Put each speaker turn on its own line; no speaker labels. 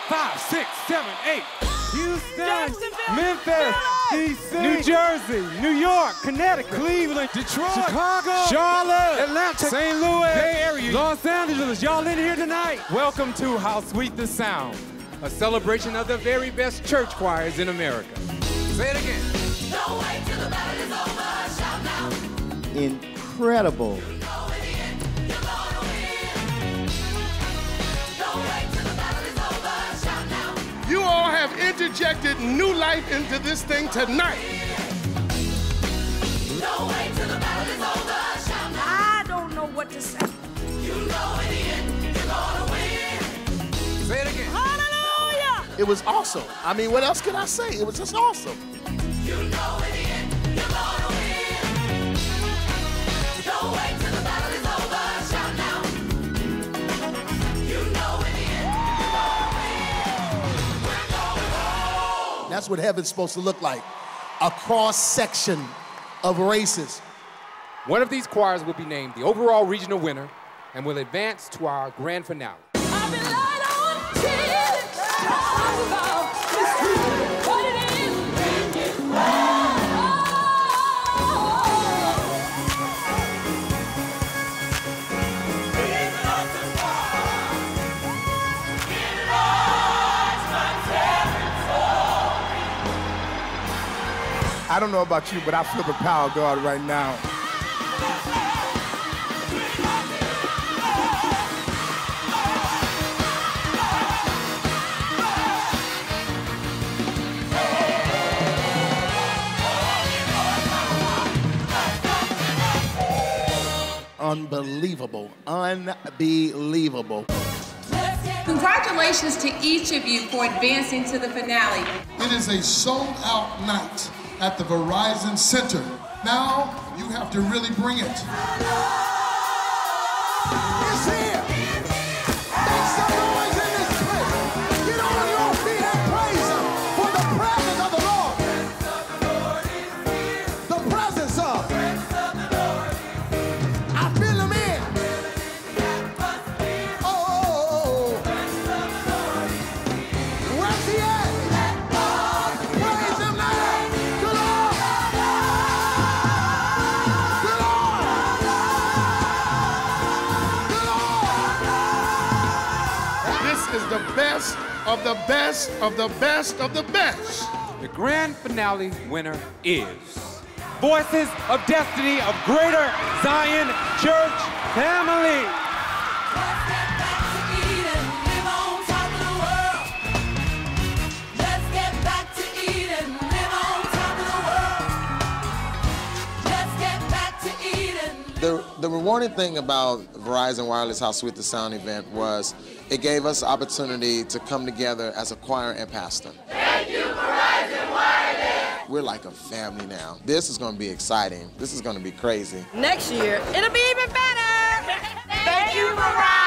5, 6, 7, 8. Houston,
Memphis,
DC,
New Jersey, New York, Connecticut,
Cleveland, Detroit,
Chicago,
Charlotte,
Atlanta,
St. Louis,
Bay Area,
Los Angeles. Y'all in here tonight?
Welcome to How Sweet the Sound, a celebration of the very best church choirs in America. Say it again.
Don't wait till the battle is over, shout now.
Incredible.
You all have interjected new life into this thing tonight.
Don't wait till the battle is over, shout now.
I don't know what to say.
You know in the end, you're gonna win.
Say it again.
Hallelujah!
It was awesome. I mean, what else can I say? It was just awesome.
You know in the end, you're gonna win. Don't wait till the battle is over, shout now. You know in the end, you're gonna win. We're going home.
That's what heaven's supposed to look like. A cross-section of races.
One of these choirs will be named the overall regional winner and will advance to our grand finale.
I've been lied on till it's talk about this what it is.
I don't know about you, but I feel the power of God right now. Unbelievable. Unbelievable.
Congratulations to each of you for advancing to the finale.
It is a sold-out night at the Verizon Center. Now, you have to really bring it.
It's here. Make some noise in this place. Get on your feet and praise Him for the presence of the Lord. The presence of. I feel Him in. Oh. Where's He at? Praise Him now. Good Lord. Good Lord. Good Lord. This is the best of the best of the best of the best.
The grand finale winner is Voices of Destiny of Greater Zion Church Family.
Let's get back to Eden, live on top of the world. Let's get back to Eden, live on top of the world. Let's get back to Eden.
The rewarding thing about Verizon Wireless How Sweet the Sound event was it gave us opportunity to come together as a choir and pastor.
Thank you, Verizon Wireless.
We're like a family now. This is going to be exciting. This is going to be crazy.
Next year, it'll be even better.
Thank you, Verizon.